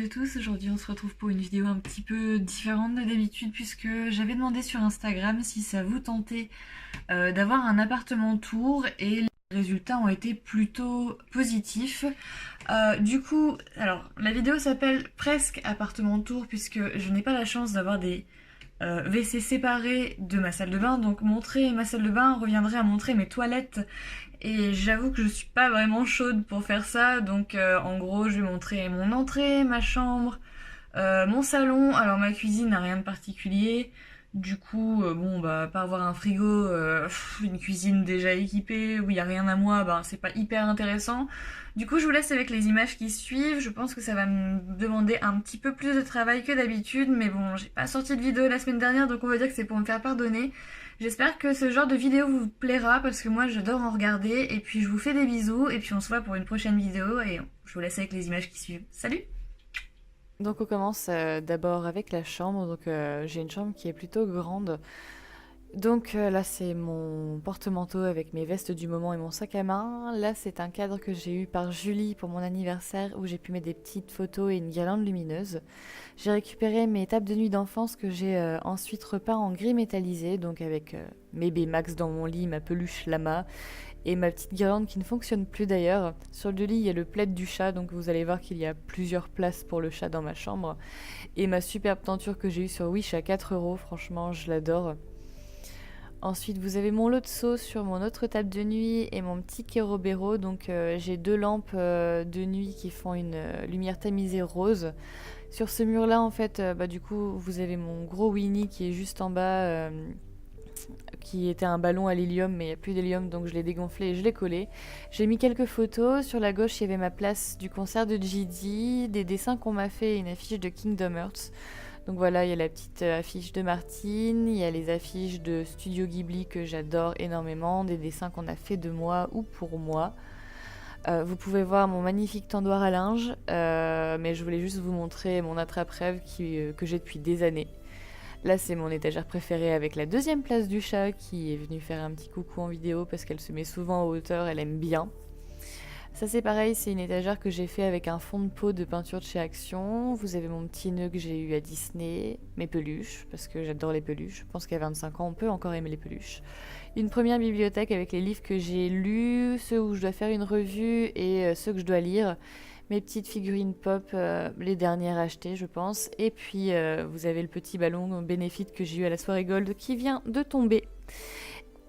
à tous, aujourd'hui on se retrouve pour une vidéo un petit peu différente de d'habitude puisque j'avais demandé sur Instagram si ça vous tentait d'avoir un appartement tour et les résultats ont été plutôt positifs. Du coup, alors la vidéo s'appelle presque appartement tour puisque je n'ai pas la chance d'avoir des WC séparés de ma salle de bain, donc montrer ma salle de bain reviendrait à montrer mes toilettes et j'avoue que je suis pas vraiment chaude pour faire ça, donc en gros je vais montrer mon entrée, ma chambre, mon salon. Alors ma cuisine n'a rien de particulier, du coup bon bah pas avoir un frigo, une cuisine déjà équipée où il y a rien à moi, bah c'est pas hyper intéressant. Du coup je vous laisse avec les images qui suivent. Je pense que ça va me demander un petit peu plus de travail que d'habitude, mais bon j'ai pas sorti de vidéo la semaine dernière, donc on va dire que c'est pour me faire pardonner. J'espère que ce genre de vidéo vous plaira parce que moi j'adore en regarder, et puis je vous fais des bisous et puis on se voit pour une prochaine vidéo et je vous laisse avec les images qui suivent. Salut! Donc on commence d'abord avec la chambre. Donc j'ai une chambre qui est plutôt grande. Donc là c'est mon porte-manteau avec mes vestes du moment et mon sac à main. Là c'est un cadre que j'ai eu par Julie pour mon anniversaire où j'ai pu mettre des petites photos et une guirlande lumineuse. J'ai récupéré mes tables de nuit d'enfance que j'ai ensuite repeint en gris métallisé, donc avec mes Baymax dans mon lit, ma peluche lama et ma petite guirlande qui ne fonctionne plus d'ailleurs. Sur le lit il y a le plaid du chat, donc vous allez voir qu'il y a plusieurs places pour le chat dans ma chambre. Et ma superbe tenture que j'ai eue sur Wish à 4 €, franchement je l'adore. Ensuite, vous avez mon lot de sauce sur mon autre table de nuit et mon petit Kerobero. Donc, j'ai deux lampes de nuit qui font une lumière tamisée rose. Sur ce mur-là, en fait, du coup, vous avez mon gros Winnie qui est juste en bas, qui était un ballon à l'hélium, mais il n'y a plus d'hélium, donc je l'ai dégonflé et je l'ai collé. J'ai mis quelques photos. Sur la gauche, il y avait ma place du concert de GD, des dessins qu'on m'a fait et une affiche de Kingdom Hearts. Donc voilà, il y a la petite affiche de Martine, il y a les affiches de Studio Ghibli que j'adore énormément, des dessins qu'on a fait de moi ou pour moi. Vous pouvez voir mon magnifique tendoir à linge, mais je voulais juste vous montrer mon attrape-rêve que j'ai depuis des années. Là, c'est mon étagère préférée avec la deuxième place du chat qui est venue faire un petit coucou en vidéo parce qu'elle se met souvent en hauteur, elle aime bien. Ça c'est pareil, c'est une étagère que j'ai fait avec un fond de peau de peinture de chez Action. Vous avez mon petit nœud que j'ai eu à Disney, mes peluches, parce que j'adore les peluches. Je pense qu'à 25 ans, on peut encore aimer les peluches. Une première bibliothèque avec les livres que j'ai lus, ceux où je dois faire une revue et ceux que je dois lire. Mes petites figurines pop, les dernières achetées, je pense. Et puis, vous avez le petit ballon Benefit que j'ai eu à la soirée Gold qui vient de tomber.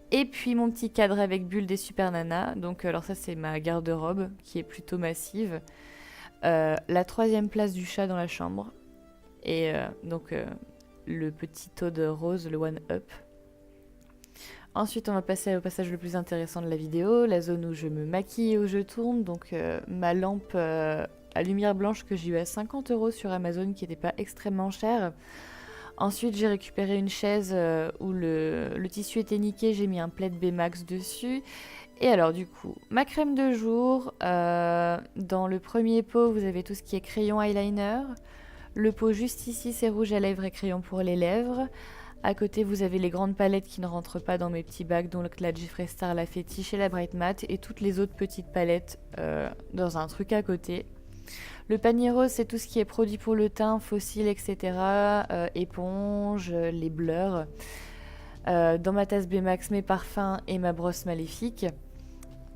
Et puis mon petit cadre avec bulle des Super Nana. Donc alors ça c'est ma garde-robe qui est plutôt massive. La troisième place du chat dans la chambre. Et le petit Toad rose, le One Up. Ensuite on va passer au passage le plus intéressant de la vidéo, la zone où je me maquille et où je tourne. Donc ma lampe à lumière blanche que j'ai eu à 50 € sur Amazon qui n'était pas extrêmement chère. Ensuite, j'ai récupéré une chaise où le tissu était niqué, j'ai mis un plaid Baymax dessus. Et alors du coup, ma crème de jour, dans le premier pot, vous avez tout ce qui est crayon eyeliner. Le pot juste ici, c'est rouge à lèvres et crayon pour les lèvres. À côté, vous avez les grandes palettes qui ne rentrent pas dans mes petits bacs, donc la Jeffree Star, la Fétiche et la Bright Matte, et toutes les autres petites palettes dans un truc à côté. Le panier rose, c'est tout ce qui est produit pour le teint, fossiles, etc. Éponges, les blurs. Dans ma tasse Baymax, mes parfums et ma brosse maléfique.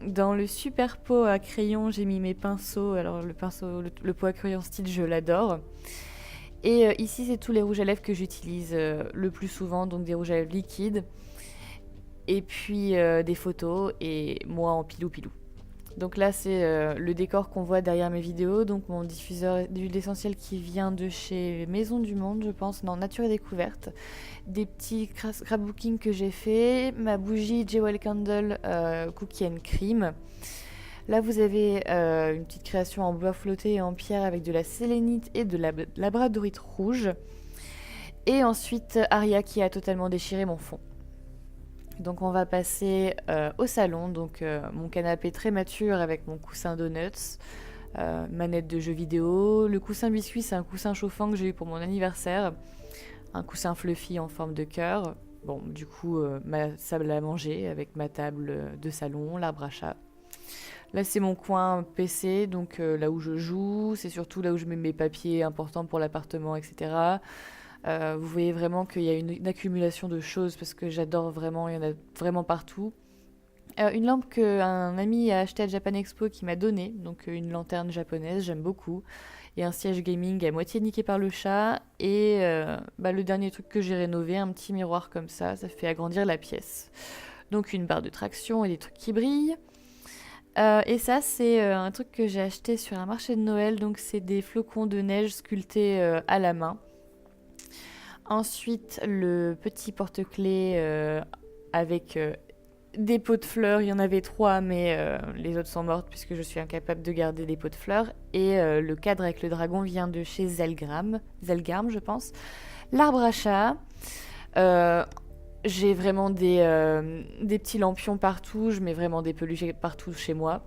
Dans le super pot à crayon, j'ai mis mes pinceaux. Alors le pot à crayon style, je l'adore. Et ici, c'est tous les rouges à lèvres que j'utilise le plus souvent, donc des rouges à lèvres liquides. Et puis des photos et moi en pilou-pilou. Donc là, c'est le décor qu'on voit derrière mes vidéos. Donc mon diffuseur d'huile essentielle qui vient de chez Maison du Monde, je pense, non, Nature et Découverte. Des petits scrapbooking que j'ai fait. Ma bougie Jewel Candle Cookie and Cream. Là, vous avez une petite création en bois flotté et en pierre avec de la sélénite et de la labradorite rouge. Et ensuite, Aria qui a totalement déchiré mon fond. Donc on va passer au salon, donc mon canapé très mature avec mon coussin donuts, manette de jeux vidéo. Le coussin biscuit, c'est un coussin chauffant que j'ai eu pour mon anniversaire, un coussin fluffy en forme de cœur. Bon, du coup, ma table à manger avec ma table de salon, l'arbre à chat. Là, c'est mon coin PC, donc là où je joue, c'est surtout là où je mets mes papiers importants pour l'appartement, etc. Vous voyez vraiment qu'il y a une accumulation de choses parce que j'adore vraiment, il y en a vraiment partout. Une lampe qu'un ami a acheté à Japan Expo qui m'a donnée, donc une lanterne japonaise, j'aime beaucoup. Et un siège gaming à moitié niqué par le chat. Et le dernier truc que j'ai rénové, un petit miroir comme ça fait agrandir la pièce. Donc une barre de traction et des trucs qui brillent. Et ça, c'est un truc que j'ai acheté sur un marché de Noël. Donc c'est des flocons de neige sculptés à la main. Ensuite, le petit porte-clés avec des pots de fleurs. Il y en avait 3, mais les autres sont mortes puisque je suis incapable de garder des pots de fleurs. Et le cadre avec le dragon vient de chez Zelgarm, je pense. L'arbre à chat. J'ai vraiment des petits lampions partout. Je mets vraiment des peluches partout chez moi.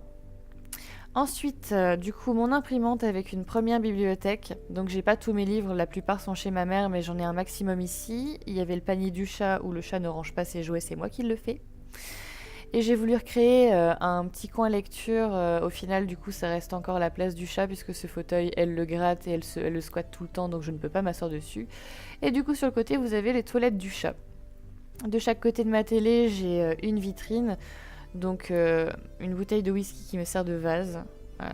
Ensuite, du coup, mon imprimante avec une première bibliothèque. Donc, j'ai pas tous mes livres, la plupart sont chez ma mère, mais j'en ai un maximum ici. Il y avait le panier du chat où le chat ne range pas ses jouets, c'est moi qui le fais. Et j'ai voulu recréer un petit coin lecture. Au final, du coup, ça reste encore la place du chat puisque ce fauteuil, elle le gratte et elle le squatte tout le temps, donc je ne peux pas m'asseoir dessus. Et du coup, sur le côté, vous avez les toilettes du chat. De chaque côté de ma télé, j'ai une vitrine. Donc une bouteille de whisky qui me sert de vase.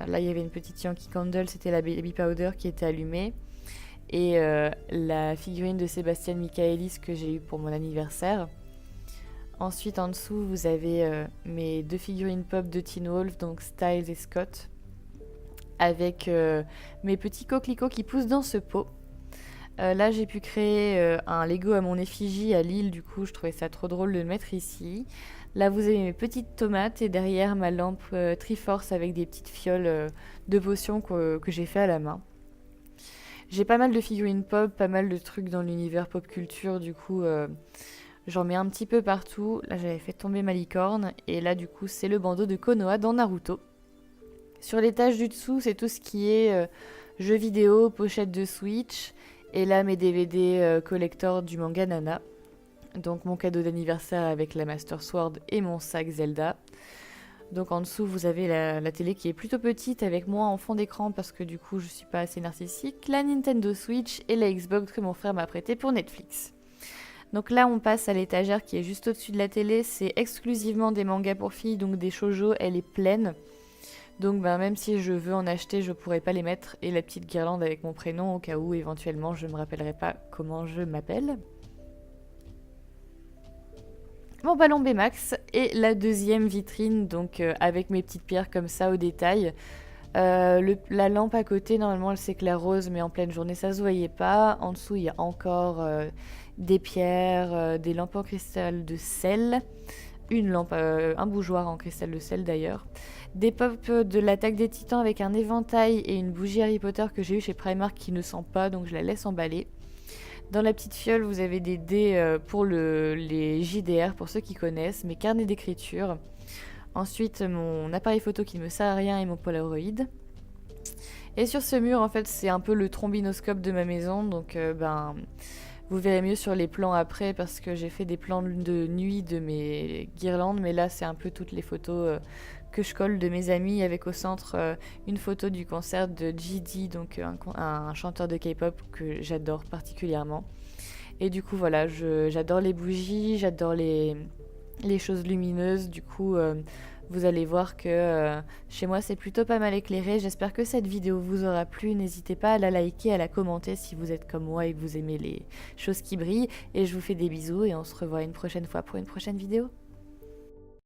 Là il y avait une petite Yankee Candle, c'était la baby powder qui était allumée. Et la figurine de Sébastien Michaelis que j'ai eue pour mon anniversaire. Ensuite en dessous vous avez mes 2 figurines pop de Teen Wolf, donc Styles et Scott. Avec mes petits coquelicots qui poussent dans ce pot. Là j'ai pu créer un Lego à mon effigie à Lille, du coup je trouvais ça trop drôle de le mettre ici. Là, vous avez mes petites tomates et derrière ma lampe Triforce avec des petites fioles de potions que j'ai fait à la main. J'ai pas mal de figurines pop, pas mal de trucs dans l'univers pop culture, du coup, j'en mets un petit peu partout. Là, j'avais fait tomber ma licorne et là, du coup, c'est le bandeau de Konoha dans Naruto. Sur l'étage du dessous, c'est tout ce qui est jeux vidéo, pochette de Switch et là, mes DVD collector du manga Nana. Donc mon cadeau d'anniversaire avec la Master Sword et mon sac Zelda. Donc en dessous vous avez la télé qui est plutôt petite avec moi en fond d'écran parce que du coup je suis pas assez narcissique, la Nintendo Switch et la Xbox que mon frère m'a prêté pour Netflix. Donc là on passe à l'étagère qui est juste au-dessus de la télé, c'est exclusivement des mangas pour filles, donc des shoujo, elle est pleine. Donc même si je veux en acheter, je pourrais pas les mettre et la petite guirlande avec mon prénom au cas où éventuellement je me rappellerai pas comment je m'appelle. Mon ballon Baymax et la deuxième vitrine, donc avec mes petites pierres comme ça au détail. La lampe à côté, normalement elle s'éclaire rose, mais en pleine journée ça se voyait pas. En dessous il y a encore des pierres, des lampes en cristal de sel, une lampe, un bougeoir en cristal de sel d'ailleurs. Des pops de l'attaque des titans avec un éventail et une bougie Harry Potter que j'ai eu chez Primark qui ne sent pas, donc je la laisse emballer. Dans la petite fiole, vous avez des dés pour les JDR, pour ceux qui connaissent, mes carnets d'écriture. Ensuite, mon appareil photo qui ne me sert à rien et mon Polaroid. Et sur ce mur, en fait, c'est un peu le trombinoscope de ma maison. Donc, vous verrez mieux sur les plans après parce que j'ai fait des plans de nuit de mes guirlandes. Mais là, c'est un peu toutes les photos que je colle de mes amis avec au centre une photo du concert de GD, donc un chanteur de K-pop que j'adore particulièrement. Et du coup voilà, j'adore les bougies, j'adore les choses lumineuses. Du coup vous allez voir que chez moi c'est plutôt pas mal éclairé. J'espère que cette vidéo vous aura plu. N'hésitez pas à la liker, à la commenter si vous êtes comme moi et que vous aimez les choses qui brillent. Et je vous fais des bisous et on se revoit une prochaine fois pour une prochaine vidéo.